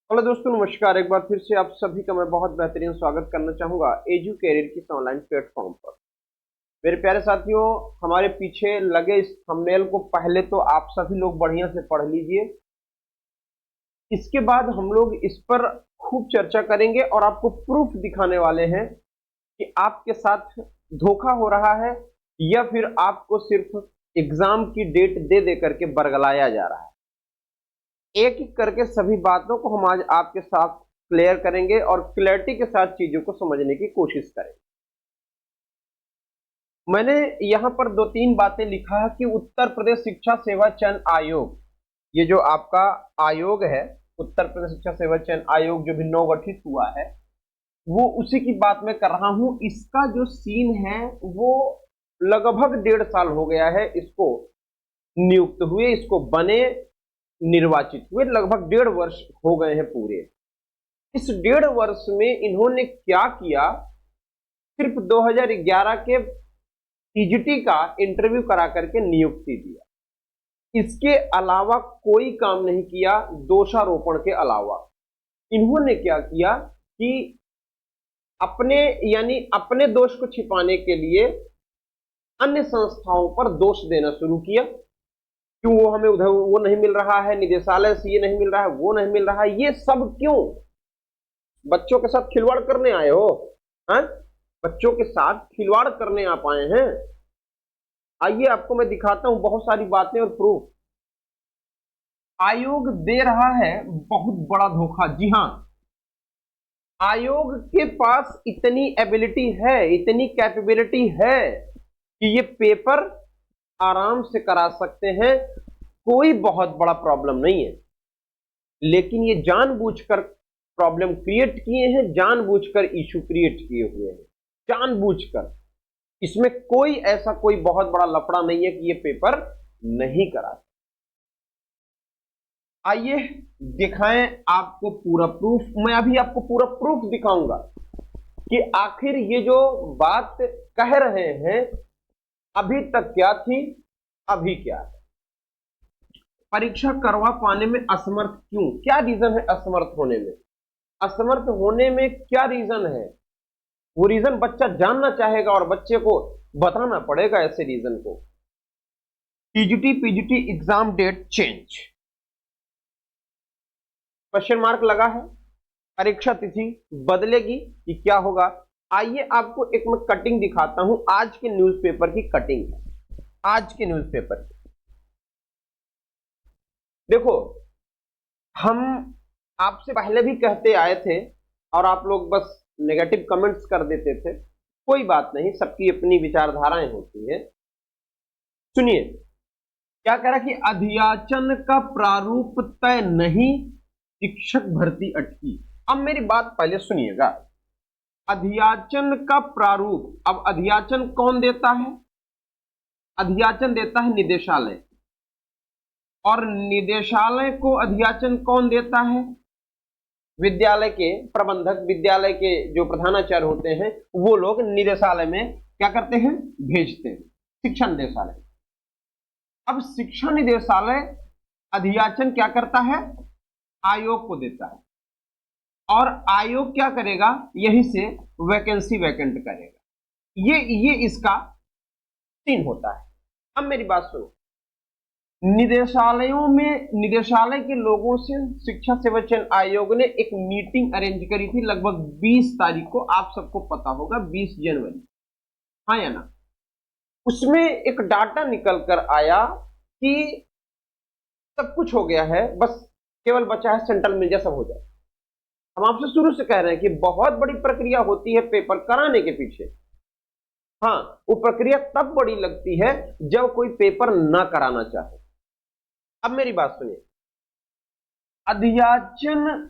Hello दोस्तों, नमस्कार। एक बार फिर से आप सभी का मैं बहुत बेहतरीन स्वागत करना चाहूंगा एजू कैरियर की इस ऑनलाइन प्लेटफॉर्म पर। मेरे प्यारे साथियों, हमारे पीछे लगे इस थंबनेल को पहले तो आप सभी लोग बढ़िया से पढ़ लीजिए। इसके बाद हम लोग इस पर खूब चर्चा करेंगे और आपको प्रूफ दिखाने वाले हैं कि आपके साथ धोखा हो रहा है या फिर आपको सिर्फ एग्जाम की डेट दे दे करके बरगलाया जा रहा है। एक एक करके सभी बातों को हम आज आपके साथ क्लियर करेंगे और क्लैरिटी के साथ चीजों को समझने की कोशिश करेंगे। मैंने यहां पर दो तीन बातें लिखा है कि उत्तर प्रदेश शिक्षा सेवा चयन आयोग, ये जो आपका आयोग है, उत्तर प्रदेश शिक्षा सेवा चयन आयोग जो भी नवगठित हुआ है, वो उसी की बात मैं कर रहा हूं। इसका जो सीन है वो लगभग 1.5 साल हो गया है इसको नियुक्त हुए, इसको बने, निर्वाचित हुए। लगभग 1.5 वर्ष हो गए हैं पूरे। इस 1.5 वर्ष में इन्होंने क्या किया? सिर्फ 2011 के टीजीटी का इंटरव्यू करा करके नियुक्ति दिया। इसके अलावा कोई काम नहीं किया। दोषारोपण के अलावा इन्होंने क्या किया कि अपने यानी अपने दोष को छिपाने के लिए अन्य संस्थाओं पर दोष देना शुरू किया। क्यों वो हमें उधर वो नहीं मिल रहा है, निदेशालय से ये नहीं मिल रहा है, वो नहीं मिल रहा है, ये सब क्यों? बच्चों के साथ खिलवाड़ करने आए हो? हैं? बच्चों के साथ खिलवाड़ करने आप आए हैं? आइए आपको मैं दिखाता हूं बहुत सारी बातें और प्रूफ। आयोग दे रहा है बहुत बड़ा धोखा। जी हां, आयोग के पास इतनी एबिलिटी है, इतनी कैपेबिलिटी है कि ये पेपर आराम से करा सकते हैं, कोई बहुत बड़ा प्रॉब्लम नहीं है। लेकिन ये जानबूझकर प्रॉब्लम क्रिएट किए हैं, जानबूझकर इशू क्रिएट किए हुए हैं, जानबूझकर। इसमें कोई ऐसा कोई बहुत बड़ा लफड़ा नहीं है कि ये पेपर नहीं करा। आइए दिखाएं आपको पूरा प्रूफ। मैं अभी आपको पूरा प्रूफ दिखाऊंगा कि आखिर ये जो बात कह रहे हैं अभी तक क्या थी, अभी क्या है। परीक्षा करवा पाने में असमर्थ क्यों? क्या रीजन है असमर्थ होने में? असमर्थ होने में क्या रीजन है? वो रीजन बच्चा जानना चाहेगा और बच्चे को बताना पड़ेगा ऐसे रीजन को। TGT PGT exam date change, question mark लगा है। परीक्षा तिथि बदलेगी कि क्या होगा? आइए आपको एक मैं कटिंग दिखाता हूं, आज के न्यूज़पेपर की कटिंग है, आज के न्यूज़पेपर की। देखो, हम आपसे पहले भी कहते आए थे और आप लोग बस नेगेटिव कमेंट्स कर देते थे। कोई बात नहीं, सबकी अपनी विचारधाराएं होती हैं। सुनिए क्या कह रहा कि अध्याचन का प्रारूप तय नहीं, शिक्षक भर्ती अटकी। अब मेरी बात पहले सुनिएगा। अध्याचन का प्रारूप, अब अध्याचन कौन देता है? अध्याचन देता है निदेशालय। और निदेशालय को अध्याचन कौन देता है? विद्यालय के प्रबंधक, विद्यालय के जो प्रधानाचार्य होते हैं वो लोग निदेशालय में क्या करते हैं? भेजते हैं, शिक्षा निदेशालय। अब शिक्षा निदेशालय अध्याचन क्या करता है? आयोग को देता है और आयोग क्या करेगा? यहीं से वैकेंसी वैकेंट करेगा। ये इसका सीन होता है। अब मेरी बात सुनो, निदेशालयों में निदेशालय के लोगों से शिक्षा सेवा चयन आयोग ने एक मीटिंग अरेंज करी थी लगभग 20 तारीख को। आप सबको पता होगा, 20 जनवरी, हाँ या ना? उसमें एक डाटा निकल कर आया कि सब कुछ हो गया है, बस केवल बचा है सेंट्रल मिल जाए, सब हो जाए। हम आपसे शुरू से कह रहे हैं कि बहुत बड़ी प्रक्रिया होती है पेपर कराने के पीछे। हाँ, वो प्रक्रिया तब बड़ी लगती है जब कोई पेपर ना कराना चाहे। अब मेरी बात सुनिए, अध्याचन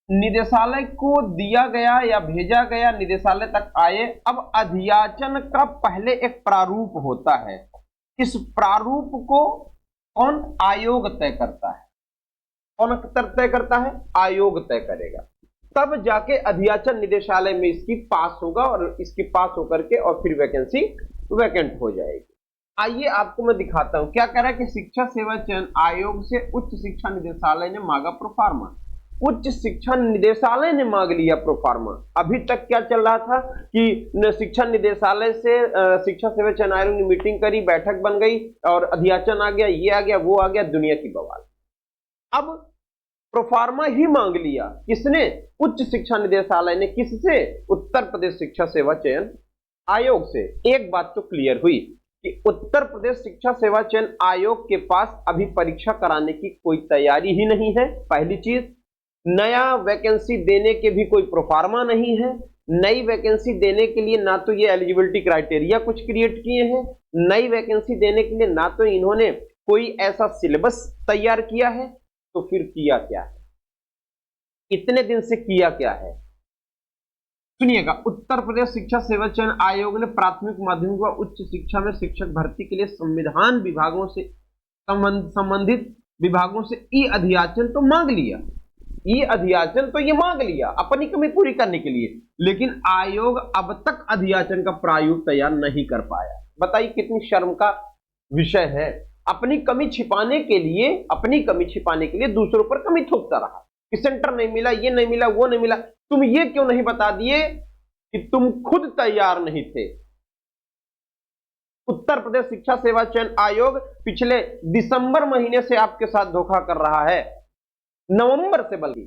निदेशालय को दिया गया या भेजा गया, निदेशालय तक आए। अब अध्याचन का पहले एक प्रारूप होता है। इस प्रारूप को कौन? आयोग तय करता है। कौन तय करता है? आयोग तय करेगा। तब जाके अध्याचन निदेशालय में इसकी पास होगा और इसकी पास होकर के और फिर वैकेंसी वैकेंट हो जाएगी। आइए आपको मैं दिखाता हूं क्या कह रहा है कि शिक्षा सेवा चयन आयोग से उच्च शिक्षा निदेशालय ने मांगा प्रोफार्मा। उच्च शिक्षा निदेशालय ने मांग लिया प्रोफार्मा। अभी तक क्या चल रहा था कि शिक्षा निदेशालय से शिक्षा सेवा चयन आयोग ने मीटिंग करी, बैठक बन गई और अध्याचन आ गया, ये आ गया, वो आ गया, दुनिया की बवाल। अब प्रोफार्मा ही मांग लिया, किसने? उच्च शिक्षा निदेशालय ने। किससे? उत्तर प्रदेश शिक्षा सेवा चयन आयोग से। एक बात तो क्लियर हुई कि उत्तर प्रदेश शिक्षा सेवा चयन आयोग के पास अभी परीक्षा कराने की कोई तैयारी ही नहीं है। पहली चीज, नया वैकेंसी देने के भी कोई प्रोफार्मा नहीं है। नई वैकेंसी देने के लिए ना तो ये एलिजिबिलिटी क्राइटेरिया कुछ क्रिएट किए हैं, नई वैकेंसी देने के लिए ना तो इन्होंने कोई ऐसा सिलेबस तैयार किया है। तो फिर किया क्या है? इतने दिन से किया क्या है? सुनिएगा, उत्तर प्रदेश शिक्षा सेवा चयन आयोग ने प्राथमिक, माध्यमिक व उच्च शिक्षा में शिक्षक भर्ती के लिए संविधान विभागों से संबंधित विभागों से ई अध्याचन तो मांग लिया। ई अध्याचन तो ये मांग लिया अपनी कमी पूरी करने के लिए, लेकिन आयोग अब तक अध्याचन का प्रारूप तैयार नहीं कर पाया। बताइए कितनी शर्म का विषय है। अपनी कमी छिपाने के लिए, अपनी कमी छिपाने के लिए दूसरों पर कमी थोपता रहा कि सेंटर नहीं मिला, ये नहीं मिला, वो नहीं मिला। तुम ये क्यों नहीं बता दिए कि तुम खुद तैयार नहीं थे? उत्तर प्रदेश शिक्षा सेवा चयन आयोग पिछले दिसंबर महीने से आपके साथ धोखा कर रहा है, नवंबर से बल्कि,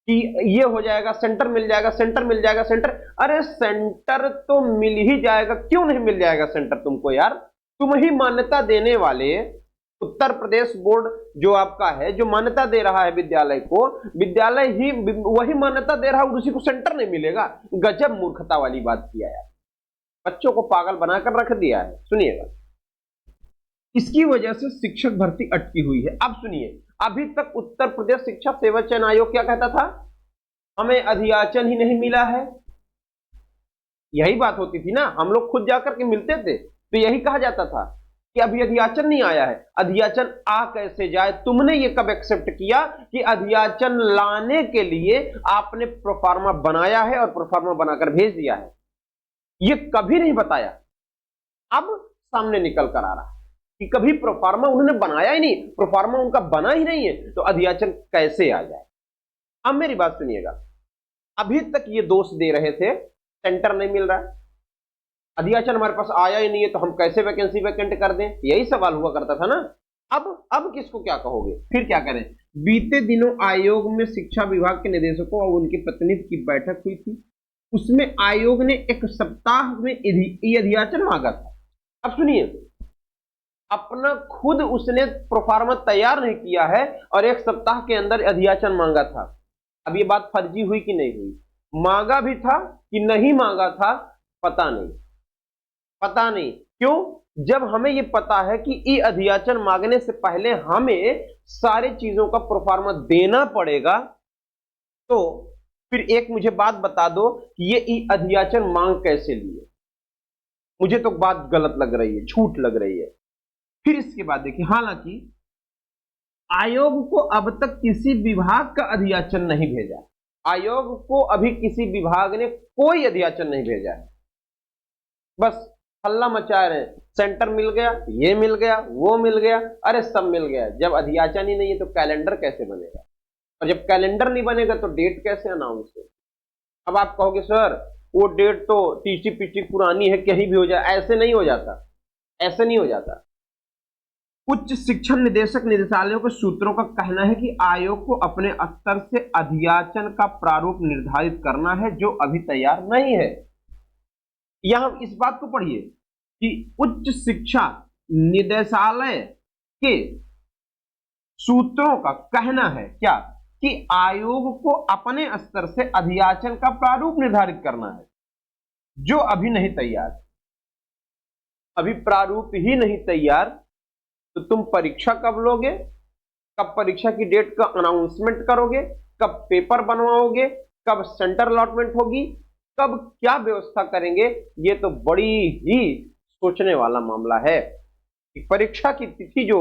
कि ये हो जाएगा, सेंटर मिल जाएगा, सेंटर मिल जाएगा, सेंटर। अरे सेंटर तो मिल ही जाएगा, क्यों नहीं मिल जाएगा सेंटर तुमको यार? तुम ही मान्यता देने वाले, उत्तर प्रदेश बोर्ड जो आपका है, जो मान्यता दे रहा है विद्यालय को, विद्यालय ही वही मान्यता दे रहा है, उसी को सेंटर नहीं मिलेगा। गजब मूर्खता वाली बात किया यार, बच्चों को पागल बनाकर रख दिया है। सुनिएगा, इसकी वजह से शिक्षक भर्ती अटकी हुई है। अब सुनिए, अभी तक उत्तर प्रदेश शिक्षा सेवा चयन आयोग क्या कहता था? हमें अधियाचन ही नहीं मिला है। यही बात होती थी ना, हम लोग खुद जाकर के मिलते थे तो यही कहा जाता था कि अभी अधियाचन नहीं आया है। अधियाचन आ कैसे जाए? तुमने ये कब एक्सेप्ट किया कि अधियाचन लाने के लिए आपने प्रोफार्मा बनाया है और प्रोफार्मा बनाकर भेज दिया है? ये कभी नहीं बताया। अब सामने निकल कर आ रहा है कि कभी प्रोफार्मा उन्होंने बनाया ही नहीं, प्रोफार्मा उनका बना ही नहीं है, तो अधियाचन कैसे आ जाए? अब मेरी बात सुनिएगा, अभी तक ये दोष दे रहे थे सेंटर नहीं मिल रहा है, अधियाचन हमारे पास आया ही नहीं है, तो हम कैसे वैकेंसी वैकेंट कर दें? यही सवाल हुआ करता था ना। अब किसको क्या कहोगे? फिर क्या करें? बीते दिनों आयोग में शिक्षा विभाग के निदेशकों और उनके प्रतिनिधि की बैठक हुई थी। उसमें आयोग ने एक सप्ताह में अधियाचन मांगा था। अब सुनिए, अपना खुद उसने प्रोफार्मा तैयार नहीं किया है और एक सप्ताह के अंदर अधियाचन मांगा था। अब ये बात फर्जी हुई कि नहीं हुई? मांगा भी था कि नहीं मांगा था, पता नहीं, पता नहीं। क्यों? जब हमें ये पता है कि ई अधियाचन मांगने से पहले हमें सारी चीजों का प्रोफार्मा देना पड़ेगा, तो फिर एक मुझे बात बता दो कि ये ई अधियाचन मांग कैसे लिए? मुझे तो बात गलत लग रही है, झूठ लग रही है। फिर इसके बाद देखिए, हालांकि आयोग को अब तक किसी विभाग का अधियाचन नहीं भेजा, आयोग को अभी किसी विभाग ने कोई अधियाचन नहीं भेजा है, बस हल्ला मचा रहे हैं, सेंटर मिल गया, ये मिल गया, वो मिल गया। अरे सब मिल गया, जब अधियाचन ही नहीं है तो कैलेंडर कैसे बनेगा? और जब कैलेंडर नहीं बनेगा तो डेट कैसे अनाउंस होगी? अब आप कहोगे सर वो डेट तो टीची पीची पुरानी है, कहीं भी हो जाए। ऐसे नहीं हो जाता, ऐसे नहीं हो जाता। उच्च शिक्षा निदेशक निदेशालयों के सूत्रों का कहना है कि आयोग को अपने स्तर से अधियाचन का प्रारूप निर्धारित करना है, जो अभी तैयार नहीं है। यहां इस बात को पढ़िए कि उच्च शिक्षा निदेशालय के सूत्रों का कहना है क्या? कि आयोग को अपने स्तर से अधियाचन का प्रारूप निर्धारित करना है, जो अभी नहीं तैयार। अभी प्रारूप ही नहीं तैयार, तो तुम परीक्षा कब लोगे? कब परीक्षा की डेट का अनाउंसमेंट करोगे? कब पेपर बनवाओगे? कब सेंटर अलॉटमेंट होगी? कब क्या व्यवस्था करेंगे? ये तो बड़ी ही सोचने वाला मामला है कि परीक्षा की तिथि जो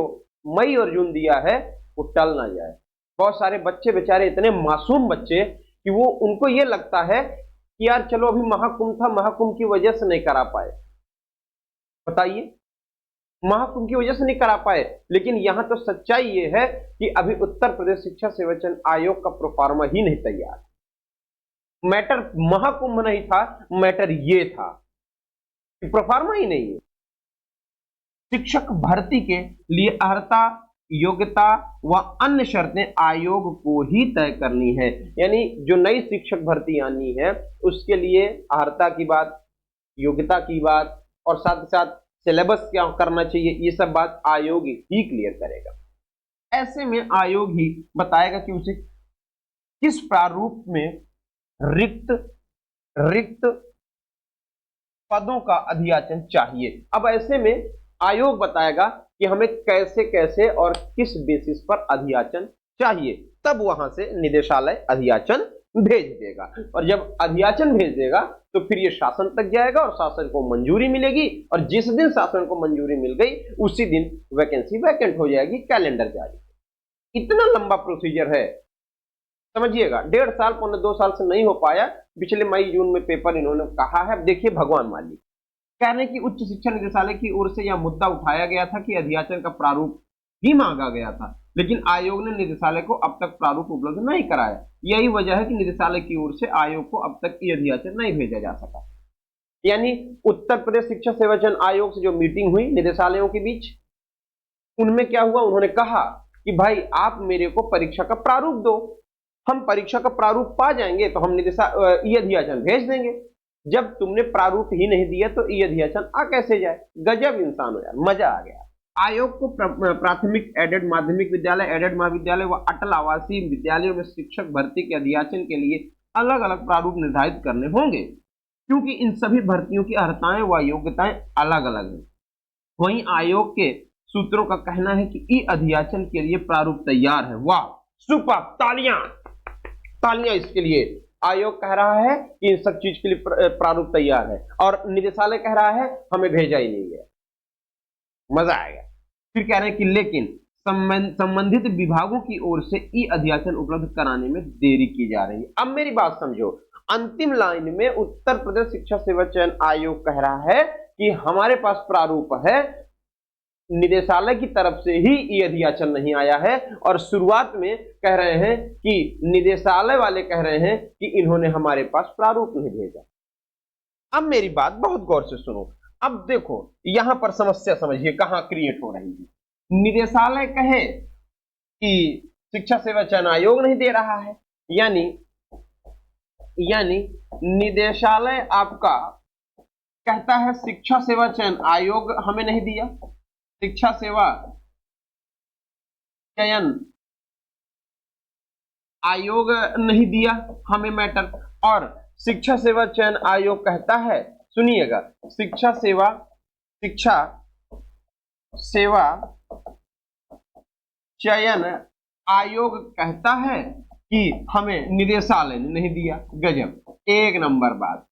मई और जून दिया है वो टल ना जाए। बहुत सारे बच्चे बेचारे, इतने मासूम बच्चे कि वो, उनको ये लगता है कि यार चलो अभी महाकुंभ था, महाकुंभ की वजह से नहीं करा पाए। बताइए, महाकुंभ की वजह से नहीं करा पाए, लेकिन यहां तो सच्चाई ये है कि अभी उत्तर प्रदेश शिक्षा सेवा चयन आयोग का प्रोफार्मा ही नहीं तैयार। मैटर महाकुंभ नहीं था, मैटर ये था कि प्रोफार्मा ही नहीं है। शिक्षक भर्ती के लिए अर्हता, योग्यता व अन्य शर्तें आयोग को ही तय करनी है। यानी जो नई शिक्षक भर्ती आनी है उसके लिए अर्हता की बात, योग्यता की बात और साथ साथ सिलेबस क्या करना चाहिए, ये सब बात आयोग ही क्लियर करेगा। ऐसे में आयोग ही बताएगा कि उसे किस प्रारूप में रिक्त रिक्त पदों का अधियाचन चाहिए। अब ऐसे में आयोग बताएगा कि हमें कैसे कैसे और किस बेसिस पर अधियाचन चाहिए, तब वहां से निदेशालय अधियाचन भेज देगा। और जब अधियाचन भेज देगा तो फिर ये शासन तक जाएगा और शासन को मंजूरी मिलेगी, और जिस दिन शासन को मंजूरी मिल गई उसी दिन वैकेंसी वैकेंट हो जाएगी, कैलेंडर जारी। इतना लंबा प्रोसीजर है, समझिएगा। 1.5 साल पौने 2 साल से नहीं हो पाया। पिछले मई जून में पेपर इन्होंने कहा है। अब देखिए भगवान मालिक कह रहे हैं कि उच्च शिक्षा निदेशालय की ओर से यह मुद्दा उठाया गया था कि अधियाचन का प्रारूप ही मांगा गया था, लेकिन आयोग ने निदेशालय को अब तक प्रारूप उपलब्ध नहीं कराया। यही वजह है कि निदेशालय की ओर से आयोग को अब तक ये अधियाचन नहीं भेजा जा सका। यानी उत्तर प्रदेश शिक्षा सेवा चयन आयोग से जो मीटिंग हुई निदेशालयों के बीच, उनमें क्या हुआ, उन्होंने कहा कि भाई आप मेरे को परीक्षा का प्रारूप दो, हम परीक्षा का प्रारूप पा जाएंगे तो हम ई अधियाचन भेज देंगे। जब तुमने प्रारूप ही नहीं दिया तो ई अधियाचन आ कैसे जाए। गजब इंसान हो यार, मजा आ गया। आयोग को प्राथमिक, एडेड माध्यमिक विद्यालय, एडेड महाविद्यालय व अटल आवासीय विद्यालयों में शिक्षक भर्ती के अधियाचन के लिए अलग अलग प्रारूप निर्धारित करने होंगे, क्योंकि इन सभी भर्तियों की अर्हताएं व योग्यताएं अलग अलग हैं। वहीं आयोग के सूत्रों का कहना है कि ई अधियाचन के लिए प्रारूप तैयार है। वाह, सुपर, तालियां तालियां इसके लिए। आयोग कह रहा है कि इन सब चीज के लिए प्रारूप तैयार है, और निदेशालय कह रहा है हमें भेजा ही नहीं गया। मजा आएगा। फिर कह रहे हैं कि लेकिन संबंधित विभागों की ओर से ई अधियाचन उपलब्ध कराने में देरी की जा रही है। अब मेरी बात समझो, अंतिम लाइन में उत्तर प्रदेश शिक्षा सेवा चयन आयोग कह रहा है कि हमारे पास प्रारूप है, निदेशालय की तरफ से ही ये अधियाचन नहीं आया है, और शुरुआत में कह रहे हैं कि निदेशालय वाले कह रहे हैं कि इन्होंने हमारे पास प्रारूप नहीं भेजा। अब मेरी बात बहुत गौर से सुनो। अब देखो यहां पर समस्या समझिए कहां क्रिएट हो रही है। निदेशालय कहे कि शिक्षा सेवा चयन आयोग नहीं दे रहा है, यानी निदेशालय आपका कहता है शिक्षा सेवा चयन आयोग हमें नहीं दिया, शिक्षा सेवा चयन आयोग नहीं दिया हमें मैटर, और शिक्षा सेवा चयन आयोग कहता है, सुनिएगा, शिक्षा सेवा चयन आयोग कहता है कि हमें निदेशालय ने नहीं दिया। गजब, एक नंबर बात।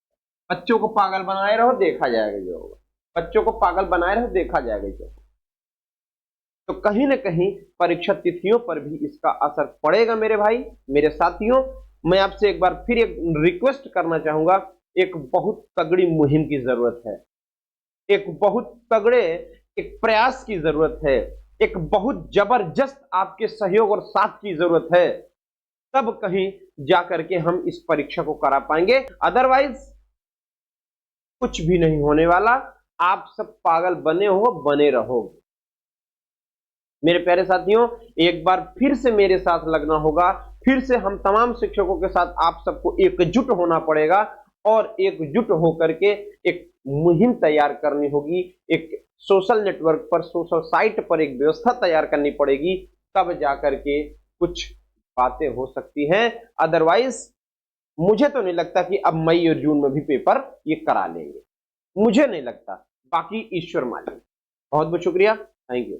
बच्चों को पागल बनाए रहो, देखा जाएगा जो होगा। बच्चों को पागल बनाए रहो, देखा जाएगा जो। तो कहीं ना कहीं परीक्षा तिथियों पर भी इसका असर पड़ेगा मेरे भाई, मेरे साथियों। मैं आपसे एक बार फिर एक रिक्वेस्ट करना चाहूंगा, एक बहुत तगड़ी मुहिम की जरूरत है, एक बहुत तगड़े एक प्रयास की जरूरत है, एक बहुत जबरदस्त आपके सहयोग और साथ की जरूरत है, तब कहीं जाकर के हम इस परीक्षा को करा पाएंगे। अदरवाइज कुछ भी नहीं होने वाला। आप सब पागल बने हो, बने रहोगे। मेरे प्यारे साथियों, एक बार फिर से मेरे साथ लगना होगा, फिर से हम तमाम शिक्षकों के साथ आप सबको एकजुट होना पड़ेगा, और एकजुट होकर के एक मुहिम तैयार करनी होगी, एक सोशल नेटवर्क पर, सोशल साइट पर एक व्यवस्था तैयार करनी पड़ेगी, तब जाकर के कुछ बातें हो सकती हैं। अदरवाइज मुझे तो नहीं लगता कि अब मई और जून में भी पेपर ये करा लेंगे, मुझे नहीं लगता। बाकी ईश्वर मालिक। बहुत बहुत शुक्रिया, थैंक यू।